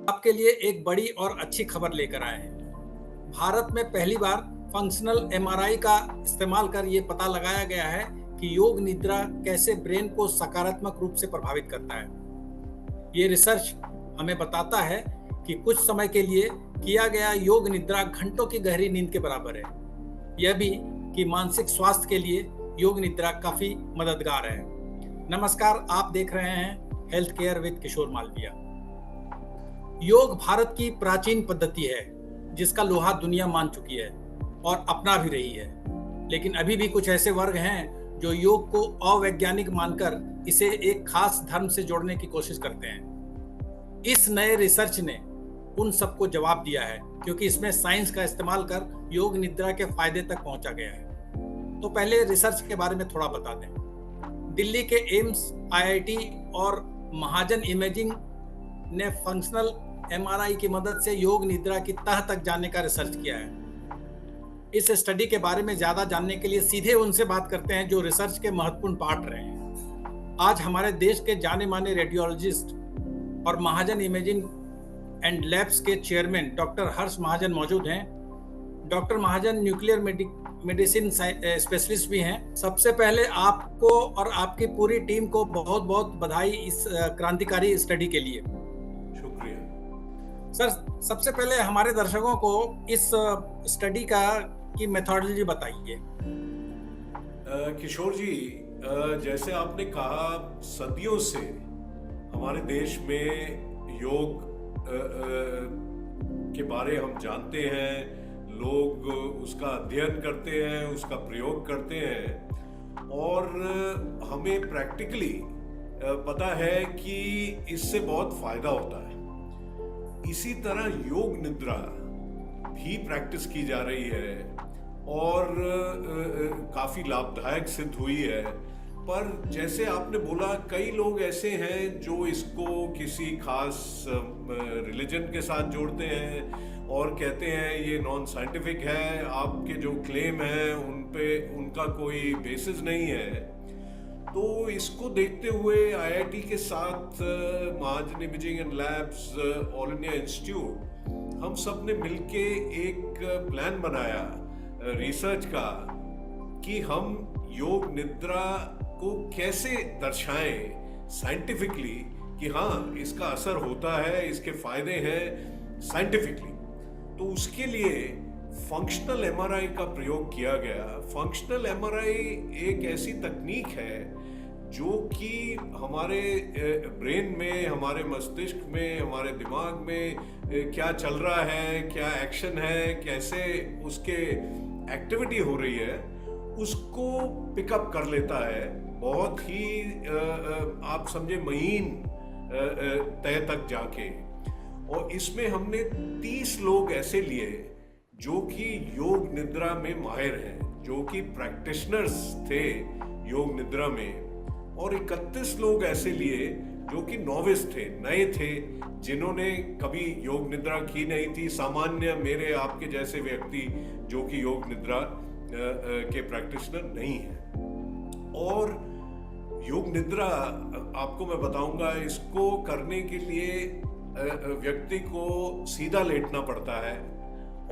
आपके लिए एक बड़ी और अच्छी खबर लेकर आए हैं। भारत में पहली बार फंक्शनल एमआरआई का इस्तेमाल कर ये पता लगाया गया है कि योग निद्रा कैसे ब्रेन को सकारात्मक रूप से प्रभावित करता है। ये रिसर्च हमें बताता है कि कुछ समय के लिए किया गया योग निद्रा घंटों की गहरी नींद के बराबर है। यह भी कि मानसिक स्वास्थ्य के लिए योग निद्रा काफी मददगार है। नमस्कार, आप देख रहे हैं हेल्थ केयर विद किशोर मालविया। योग भारत की प्राचीन पद्धति है जिसका लोहा दुनिया मान चुकी है और अपना भी रही है। लेकिन अभी भी कुछ ऐसे वर्ग हैं जो योग को अवैज्ञानिक मानकर इसे एक खास धर्म से जोड़ने की कोशिश करते हैं। इस नए रिसर्च ने उन सबको जवाब दिया है, क्योंकि इसमें साइंस का इस्तेमाल कर योग निद्रा के फायदे तक पहुंचा गया है। तो पहले रिसर्च के बारे में थोड़ा बता दें। दिल्ली के एम्स, आईआईटी और महाजन इमेजिंग ने फंक्शनल एमआरआई की मदद से योग निद्रा की तह तक जाने का रिसर्च किया है। इस स्टडी के बारे में ज्यादा जानने के लिए सीधे उनसे बात करते हैं जो रिसर्च के महत्वपूर्ण पार्ट रहे हैं। आज हमारे देश के जाने माने रेडियोलॉजिस्ट और महाजन इमेजिंग एंड लैब्स के चेयरमैन डॉक्टर हर्ष महाजन मौजूद हैं। डॉक्टर महाजन न्यूक्लियर मेडिसिन स्पेशलिस्ट भी हैं। सबसे पहले आपको और आपकी पूरी टीम को बहुत बहुत बधाई इस क्रांतिकारी स्टडी के लिए। शुक्रिया सर, सबसे पहले हमारे दर्शकों को इस स्टडी की मेथोडोलॉजी बताइए। किशोर जी, जैसे आपने कहा, सदियों से हमारे देश में योग के बारे हम जानते हैं, लोग उसका अध्ययन करते हैं, उसका प्रयोग करते हैं और हमें प्रैक्टिकली पता है कि इससे बहुत फायदा होता है। इसी तरह योग निद्रा भी प्रैक्टिस की जा रही है और काफी लाभदायक सिद्ध हुई है। पर जैसे आपने बोला, कई लोग ऐसे हैं जो इसको किसी खास रिलीजन के साथ जोड़ते हैं और कहते हैं ये नॉन साइंटिफिक है, आपके जो क्लेम हैं उन पे उनका कोई बेसिस नहीं है। तो इसको देखते हुए आईआईटी के साथ Mahajan imaging and labs, all India institute, हम सब ने मिलके एक प्लान बनाया रिसर्च का कि हम योग निद्रा को कैसे दर्शाएं साइंटिफिकली कि हाँ, इसका असर होता है, इसके फायदे हैं साइंटिफिकली। तो उसके लिए फंक्शनल एमआरआई का प्रयोग किया गया। फंक्शनल एमआरआई एक ऐसी तकनीक है जो कि हमारे ब्रेन में, हमारे मस्तिष्क में, हमारे दिमाग में क्या चल रहा है, क्या एक्शन है, कैसे उसके एक्टिविटी हो रही है, उसको पिकअप कर लेता है। बहुत ही आप समझे महीन तय तक जाके। और इसमें हमने 30 लोग ऐसे लिए जो कि योग निद्रा में माहिर हैं, जो कि प्रैक्टिशनर्स थे योग निद्रा में, और 31 लोग ऐसे लिए जो कि नॉविस थे, नए थे, जिन्होंने कभी योग निद्रा की नहीं थी, सामान्य मेरे आपके जैसे व्यक्ति जो कि योग निद्रा के प्रैक्टिशनर नहीं है। और योग निद्रा आपको मैं बताऊंगा, इसको करने के लिए व्यक्ति को सीधा लेटना पड़ता है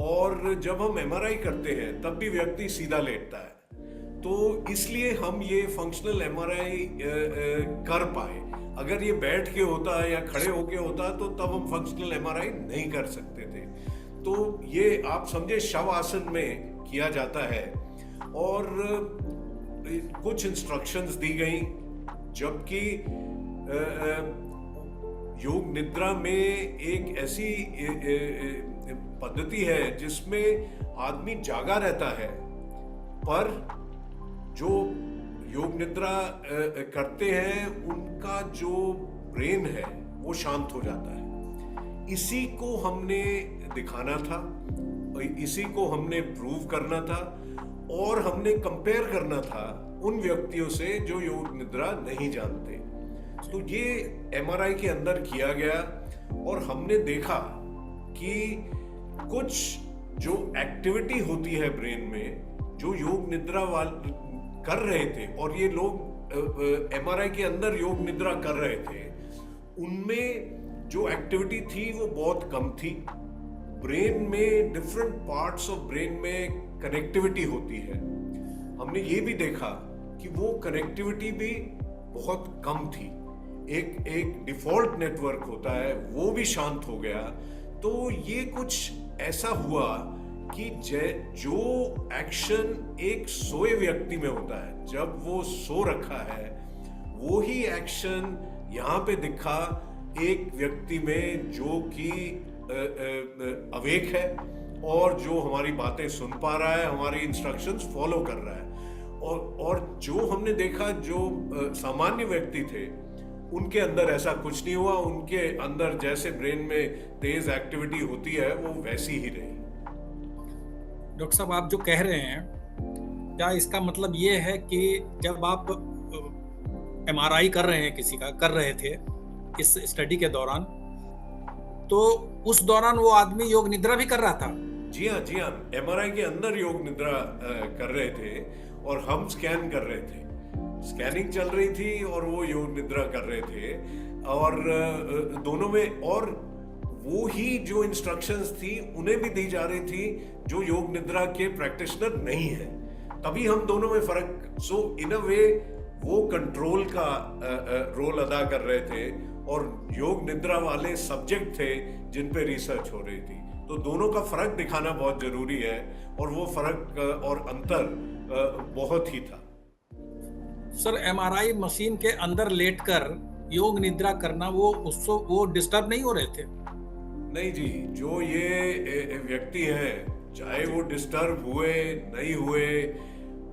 और जब हम एमआरआई करते हैं तब भी व्यक्ति सीधा लेटता है। तो इसलिए हम ये फंक्शनल एमआरआई कर पाए। अगर ये बैठ के होता है या खड़े होके होता तो तब हम फंक्शनल एमआरआई नहीं कर सकते थे। तो ये आप समझे शव आसन में किया जाता है और कुछ इंस्ट्रक्शंस दी गई, जबकि योग निद्रा में एक ऐसी पद्धति है जिसमें आदमी जागा रहता है, पर जो योग निद्रा करते हैं उनका जो ब्रेन है वो शांत हो जाता है। इसी को हमने दिखाना था, इसी को हमने प्रूव करना था और हमने कंपेयर करना था उन व्यक्तियों से जो योग निद्रा नहीं जानते। तो ये एमआरआई के अंदर किया गया और हमने देखा कि कुछ जो एक्टिविटी होती है ब्रेन में, जो योग निद्रा वाले कर रहे थे और ये लोग एमआरआई के अंदर योग निद्रा कर रहे थे, उनमें जो एक्टिविटी थी वो बहुत कम थी। ब्रेन में डिफरेंट पार्ट्स ऑफ ब्रेन में कनेक्टिविटी होती है। हमने ये भी देखा कि वो कनेक्टिविटी भी बहुत कम थी। एक डिफॉल्ट नेटवर्क होता है वो भी शांत हो गया। तो ये कुछ ऐसा हुआ कि जो एक्शन एक सोए व्यक्ति में होता है, जब वो सो रखा है, वो ही एक्शन यहाँ पे दिखा एक व्यक्ति में जो कि अवेक है और जो हमारी बातें सुन पा रहा है, हमारी इंस्ट्रक्शंस फॉलो कर रहा है। और जो हमने देखा जो सामान्य व्यक्ति थे, उनके अंदर ऐसा कुछ नहीं हुआ। उनके अंदर जैसे ब्रेन में तेज एक्टिविटी होती है वो वैसी ही रही। डॉक्टर साहब, आप जो कह रहे हैं, क्या इसका मतलब ये है कि जब आप एमआरआई कर रहे हैं, किसी का कर रहे थे इस स्टडी के दौरान, तो उस दौरान वो आदमी योग निद्रा भी कर रहा था? जी हाँ, जी हाँ। एमआरआई के अंदर योग निद्रा कर रहे थे और हम स्कैन कर रहे थे। स्कैनिंग चल रही थी और वो योग निद्रा कर रहे थे, और दोनों में, और वो ही जो इंस्ट्रक्शंस थी उन्हें भी दी जा रही थी जो योग निद्रा के प्रैक्टिशनर नहीं है। तभी हम दोनों में फर्क। सो इन अ वे वो कंट्रोल का रोल अदा कर रहे थे और योग निद्रा वाले सब्जेक्ट थे जिन पे रिसर्च हो रही थी। तो दोनों का फर्क दिखाना बहुत जरूरी है, और वो फर्क और अंतर बहुत ही था। सर, एमआरआई मशीन के अंदर लेटकर योग निद्रा करना, वो डिस्टर्ब नहीं हो रहे थे? नहीं जी, जो ये व्यक्ति हैं, चाहे वो डिस्टर्ब हुए नहीं हुए,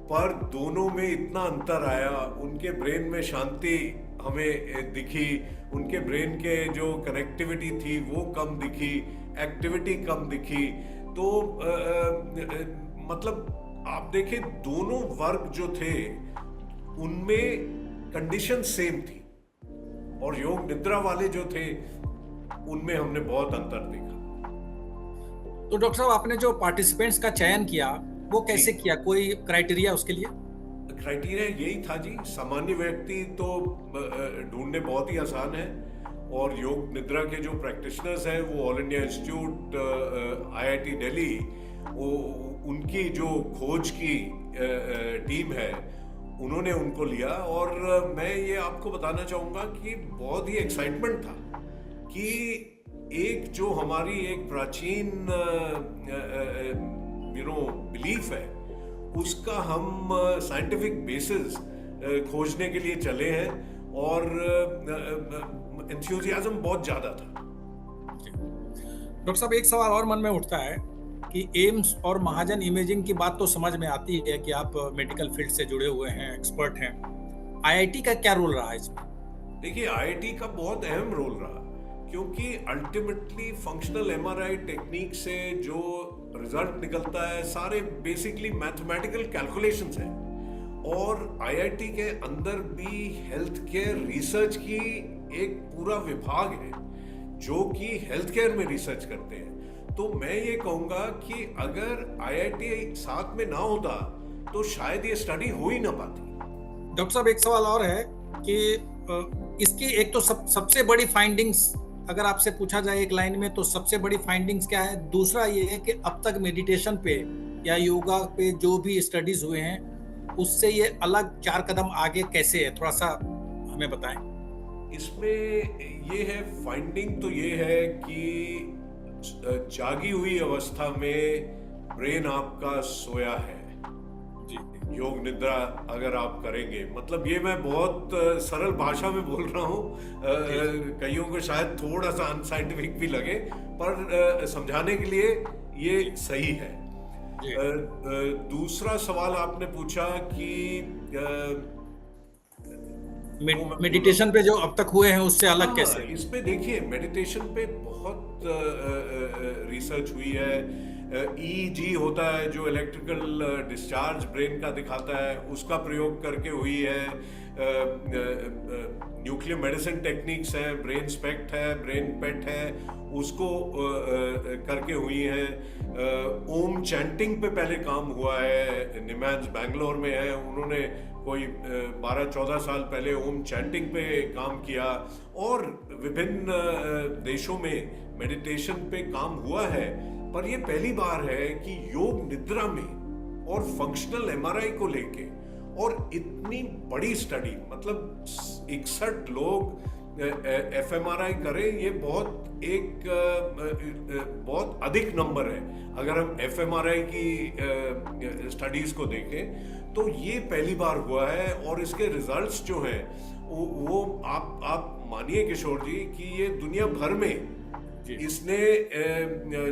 पर दोनों में इतना अंतर आया। उनके ब्रेन में शांति हमें दिखी, उनके ब्रेन के जो कनेक्टिविटी थी वो कम दिखी, एक्टिविटी कम दिखी। तो मतलब आप देखें, दोनों वर्ग जो थे उनमें कंडीशन सेम थी, और योग निद्रा वाले जो थे उनमें हमने बहुत अंतर देखा। तो डॉक्टर साहब, आपने जो पार्टिसिपेंट्स का चयन किया वो कैसे किया? कोई क्राइटेरिया उसके लिए? क्राइटेरिया यही था जी, सामान्य व्यक्ति तो ढूंढने बहुत ही आसान है, और योग निद्रा के जो प्रैक्टिशनर्स हैं वो all India institute, IIT Delhi, उनकी जो खोज की टीम है, उन्होंने उनको लिया। और मैं ये आपको बताना चाहूँगा कि बहुत ही एक्साइटमेंट था कि एक जो हमारी एक प्राचीन बिलीफ है, उसका हम साइंटिफिक बेसिस खोजने के लिए चले हैं, और एंथुसियाज्म बहुत ज़्यादा था। डॉक्टर साहब, एक सवाल और मन में उठता है कि एम्स और महाजन इमेजिंग की बात तो समझ में आती है कि आप मेडिकल फील्ड से जुड़े हुए हैं, एक्सपर्ट हैं। IIT का क्या रोल रहा इसमें? देखिए, IIT का बहुत अहम रोल रहा, क्योंकि अल्टीमेटली फंक्शनल एमआरआई टेक्निक से जो रिजल्ट निकलता है सारे बेसिकली मैथमेटिकल कैलकुलेशंस हैं, और IIT के अंदर भी हेल्थ केयर रिसर्च की एक पूरा विभाग है जो कि हेल्थ केयर में रिसर्च करते हैं। तो मैं ये कहूँगा कि अगर IIT साथ में ना होता तो शायद ये स्टडी हो ही ना पाती। डॉक्टर साहब, एक सवाल और है कि इसकी एक तो सबसे बड़ी फाइंडिंग्स अगर आपसे पूछा जाए एक लाइन में, तो सबसे बड़ी फाइंडिंग्स क्या है? दूसरा ये है कि अब तक मेडिटेशन पे या योगा पे जो भी स्टडीज हुए हैं उससे ये अलग 4 कदम आगे कैसे है, थोड़ा सा हमें बताएं। इसमें ये है, फाइंडिंग तो ये है कि जागी हुई अवस्था में ब्रेन आपका सोया है। योग निद्रा अगर आप करेंगे, मतलब ये मैं बहुत सरल भाषा में बोल रहा हूँ, कईयों को शायद थोड़ा सा अनसाइंटिफिक भी लगे, पर समझाने के लिए ये सही है। दूसरा सवाल आपने पूछा कि मेडिटेशन पे जो अब तक हुए हैं उससे अलग कैसे? इसमें देखिए, मेडिटेशन पे बहुत रिसर्च हुई है। EEG होता है जो इलेक्ट्रिकल डिस्चार्ज ब्रेन का दिखाता है, उसका प्रयोग करके हुई है। न्यूक्लियर मेडिसिन टेक्निक्स हैं, ब्रेन स्पेक्ट है, ब्रेन पेट है, उसको करके हुई हैं। ओम चैंटिंग पे पहले काम हुआ है, निमैंस बैंगलोर में है, उन्होंने कोई 12-14 साल पहले ओम चैंटिंग पे काम किया, और विभिन्न देशों में मेडिटेशन पे काम हुआ है। पर ये पहली बार है कि योग निद्रा में और फंक्शनल एमआरआई को लेके और इतनी बड़ी स्टडी, मतलब 61 लोग एफएमआरआई करें, ये बहुत अधिक नंबर है। अगर हम एफएमआरआई की स्टडीज को देखें तो ये पहली बार हुआ है, और इसके रिजल्ट्स जो हैं वो आप मानिए किशोर जी कि ये दुनिया भर में इसने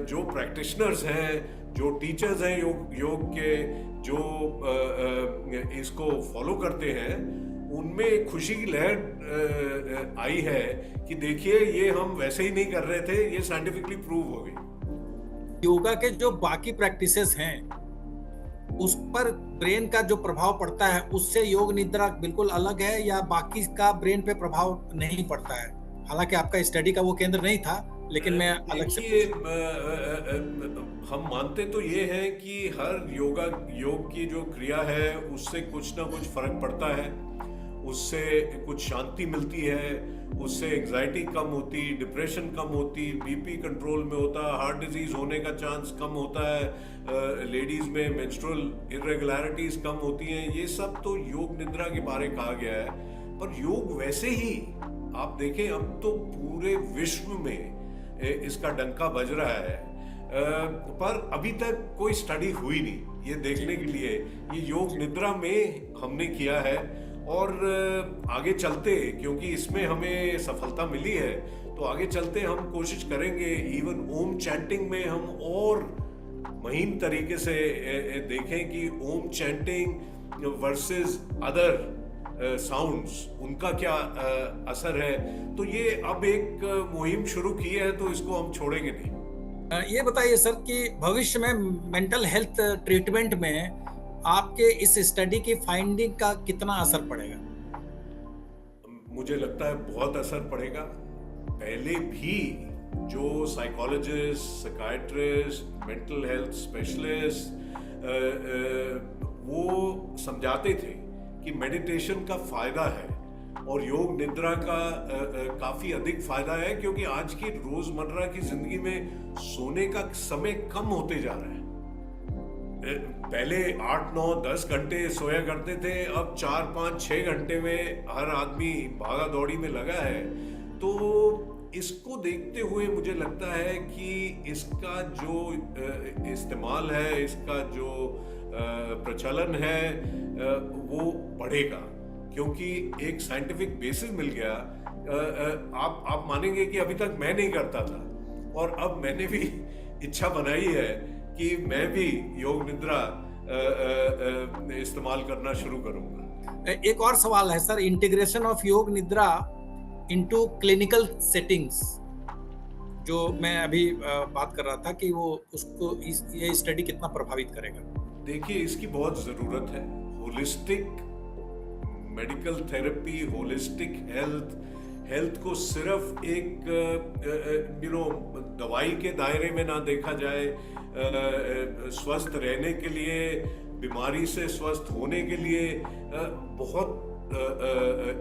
जो प्रैक्टिशनर्स हैं, जो टीचर्स हैं योग के, जो इसको फॉलो करते हैं, उनमें खुशी की लहर आई है कि देखिए ये हम वैसे ही नहीं कर रहे थे, ये साइंटिफिकली प्रूव हो गई। योगा के जो बाकी प्रैक्टिसेस हैं उस पर ब्रेन का जो प्रभाव पड़ता है उससे योग निद्रा बिल्कुल अलग है, या बाकी का ब्रेन पे प्रभाव नहीं पड़ता है? हालांकि आपका स्टडी का वो केंद्र नहीं था, लेकिन मैं अलग से हम मानते तो ये हैं कि हर योग की जो क्रिया है उससे कुछ ना कुछ फर्क पड़ता है, उससे कुछ शांति मिलती है, उससे एंजाइटी कम होती, डिप्रेशन कम होती, बीपी कंट्रोल में होता, हार्ट डिजीज होने का चांस कम होता है, लेडीज में मेंस्ट्रुअल इरेगुलरिटीज कम होती हैं। ये सब तो योग निद्रा के बारे कहा गया है। पर योग वैसे ही आप देखें, अब तो पूरे विश्व में इसका डंका बज रहा है, पर अभी तक कोई स्टडी हुई नहीं ये देखने के लिए। ये योग निद्रा में हमने किया है, और आगे चलते, क्योंकि इसमें हमें सफलता मिली है, तो आगे चलते हम कोशिश करेंगे इवन ओम चैंटिंग में हम और महीन तरीके से देखें कि ओम चैंटिंग वर्सेस अदर साउंड्स, उनका क्या असर है। तो ये अब एक मुहिम शुरू की है, तो इसको हम छोड़ेंगे नहीं। ये बताइए सर कि भविष्य में मेंटल हेल्थ ट्रीटमेंट में आपके इस स्टडी की फाइंडिंग का कितना असर पड़ेगा? मुझे लगता है बहुत असर पड़ेगा। पहले भी जो psychologist, psychiatrist, mental health specialist वो समझाते थे कि मेडिटेशन का फायदा है, और योग निद्रा का काफी अधिक फायदा है, क्योंकि आज की रोजमर्रा की जिंदगी में सोने का समय कम होते जा रहा है। पहले 8, 9, 10 घंटे सोया करते थे, अब 4, 5, 6 घंटे में हर आदमी भागा दौड़ी में लगा है। तो इसको देखते हुए मुझे लगता है कि इसका जो इस्तेमाल है, इसका जो प्रचलन है, वो बढ़ेगा, क्योंकि एक साइंटिफिक बेसिस मिल गया। आप मानेंगे कि अभी तक मैं नहीं करता था, और अब मैंने भी इच्छा बनाई है कि मैं भी योग निद्रा इस्तेमाल करना शुरू करूंगा। एक और सवाल है सर, इंटीग्रेशन ऑफ योग निद्रा इनटू क्लिनिकल सेटिंग्स, जो मैं अभी बात कर रहा था कि वो उसको ये स्टडी कितना प्रभावित करेगा? देखिए, इसकी बहुत जरूरत है। Holistic medical therapy, holistic health को सिर्फ एक दवाई के दायरे में ना देखा जाए। स्वस्थ रहने के लिए, बीमारी से स्वस्थ होने के लिए बहुत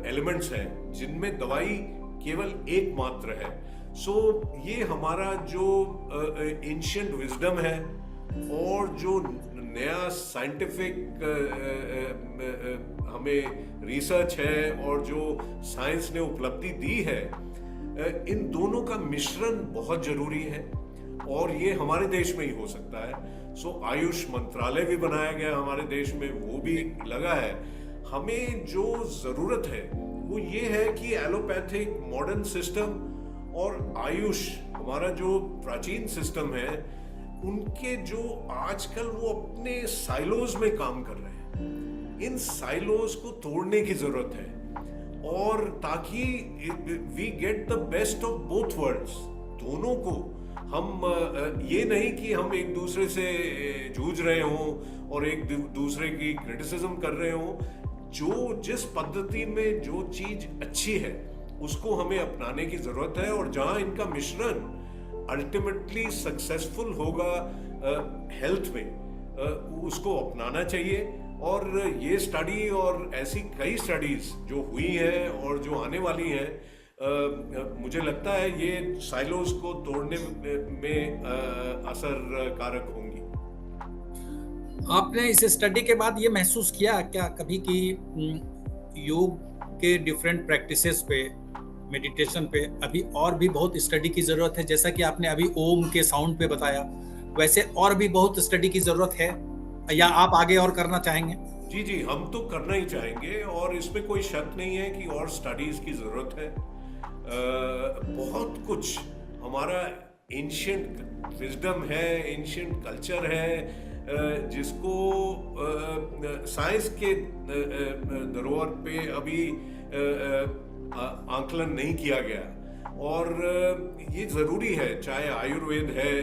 एलिमेंट्स हैं, जिनमें दवाई केवल एक मात्र है। सो ये हमारा जो एंशिएंट विजडम है, और जो नया साइंटिफिक हमें रिसर्च है, और जो साइंस ने उपलब्धि दी है, इन दोनों का मिश्रण बहुत जरूरी है, और ये हमारे देश में ही हो सकता है। सो आयुष मंत्रालय भी बनाया गया हमारे देश में, वो भी लगा है। हमें जो जरूरत है वो ये है कि एलोपैथिक मॉडर्न सिस्टम और आयुष, हमारा जो प्राचीन सिस्टम है, उनके जो आजकल वो अपने साइलोज में काम कर रहे हैं, इन साइलोज को तोड़ने की जरूरत है, और ताकि we get the best of both worlds. दोनों को हम ये नहीं कि हम एक दूसरे से जूझ रहे हों और एक दूसरे की क्रिटिसिज्म कर रहे हों। जो जिस पद्धति में जो चीज अच्छी है उसको हमें अपनाने की जरूरत है, और जहां इनका मिश्रण अल्टीमेटली सक्सेसफुल होगा हेल्थ में, उसको अपनाना चाहिए। और ये स्टडी और ऐसी कई स्टडीज जो हुई हैं और जो आने वाली हैं, मुझे लगता है ये साइलोज को तोड़ने में असर कारक होंगी। आपने इस स्टडी के बाद ये महसूस किया क्या कभी कि योग के डिफरेंट प्रैक्टिसेस पे, मेडिटेशन पे अभी और भी बहुत स्टडी की जरूरत है? जैसा कि आपने अभी ओम के साउंड पे बताया, वैसे और भी बहुत स्टडी की जरूरत है, या आप आगे और करना चाहेंगे? जी जी, हम तो करना ही चाहेंगे और इसमें कोई शक नहीं है कि और स्टडीज की जरूरत है। बहुत कुछ हमारा एंशिएंट विजडम है, एंशिएंट कल्चर है, जिसको साइंस के धरोहर पे अभी आंकलन नहीं किया गया। और ये जरूरी है, चाहे आयुर्वेद है,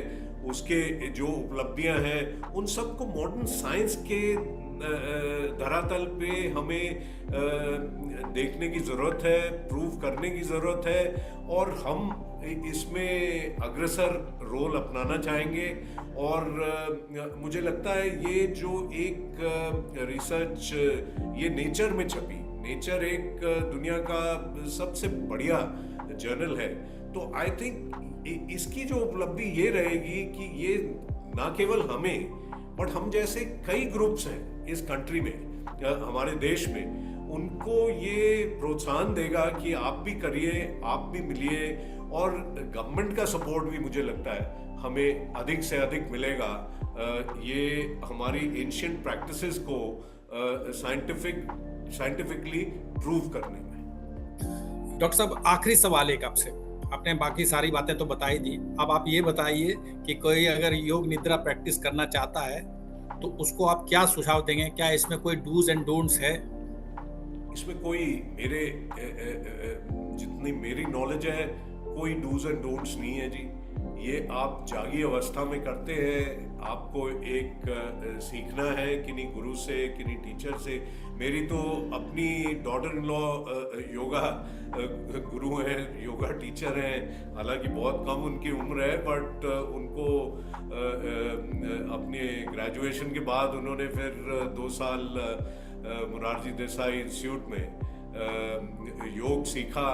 उसके जो उपलब्धियां हैं, उन सबको मॉडर्न साइंस के धरातल पे हमें देखने की जरूरत है, प्रूव करने की जरूरत है, और हम इसमें अग्रसर रोल अपनाना चाहेंगे। और मुझे लगता है ये जो एक रिसर्च ये नेचर में छपी, नेचर एक दुनिया का सबसे बढ़िया जर्नल है, तो आई थिंक इसकी जो उपलब्धि ये रहेगी कि ये ना केवल हमें, बट हम जैसे कई ग्रुप्स हैं इस कंट्री में, हमारे देश में, उनको ये प्रोत्साहन देगा कि आप भी करिए, आप भी मिलिए। और गवर्नमेंट का सपोर्ट भी मुझे लगता है हमें अधिक से अधिक मिलेगा ये हमारी एंशिएंट प्रैक्टिसेस को साइंटिफिकली प्रूव करने में। डॉक्टर साहब, आखिरी सवाल एक आपसे, आपने बाकी सारी बातें तो बता ही दी, अब आप ये बताइए कि कोई अगर योग निद्रा प्रैक्टिस करना चाहता है तो उसको आप क्या सुझाव देंगे? क्या इसमें कोई डूज एंड डोंट्स है? इसमें कोई जितनी मेरी नॉलेज है, कोई डूज एंड डोंट्स नहीं है जी। ये आप जागी अवस्था में करते हैं, आपको एक सीखना है किन्हीं गुरु से, किन्हीं टीचर से। मेरी तो अपनी डॉटर इन लॉ योगा गुरु हैं, योगा टीचर हैं, हालांकि बहुत कम उनकी उम्र है, बट उनको अपने ग्रेजुएशन के बाद उन्होंने फिर 2 साल मोरारजी देसाई इंस्टीट्यूट में योग सीखा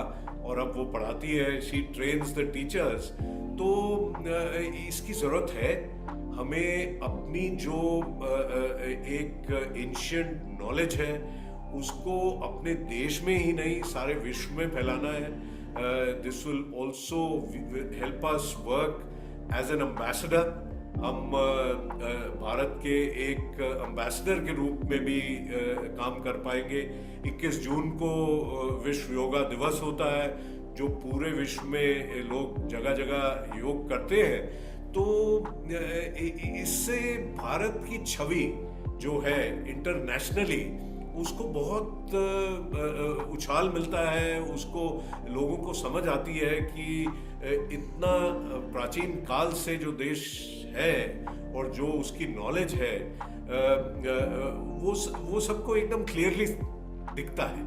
और अब वो पढ़ाती है, शी ट्रेन्स द टीचर्स। तो इसकी ज़रूरत है हमें अपनी जो एक एंशिएंट नॉलेज है उसको अपने देश में ही नहीं सारे विश्व में फैलाना है। This will also help us work as an ambassador. हम भारत के एक एम्बेसडर के रूप में भी काम कर पाएंगे। 21 जून को विश्व योगा दिवस होता है, जो पूरे विश्व में लोग जगह जगह योग करते हैं। तो इससे भारत की छवि जो है इंटरनेशनली, उसको बहुत उछाल मिलता है, उसको लोगों को समझ आती है कि इतना प्राचीन काल से जो देश है और जो उसकी नॉलेज है, वो सबको एकदम क्लियरली दिखता है।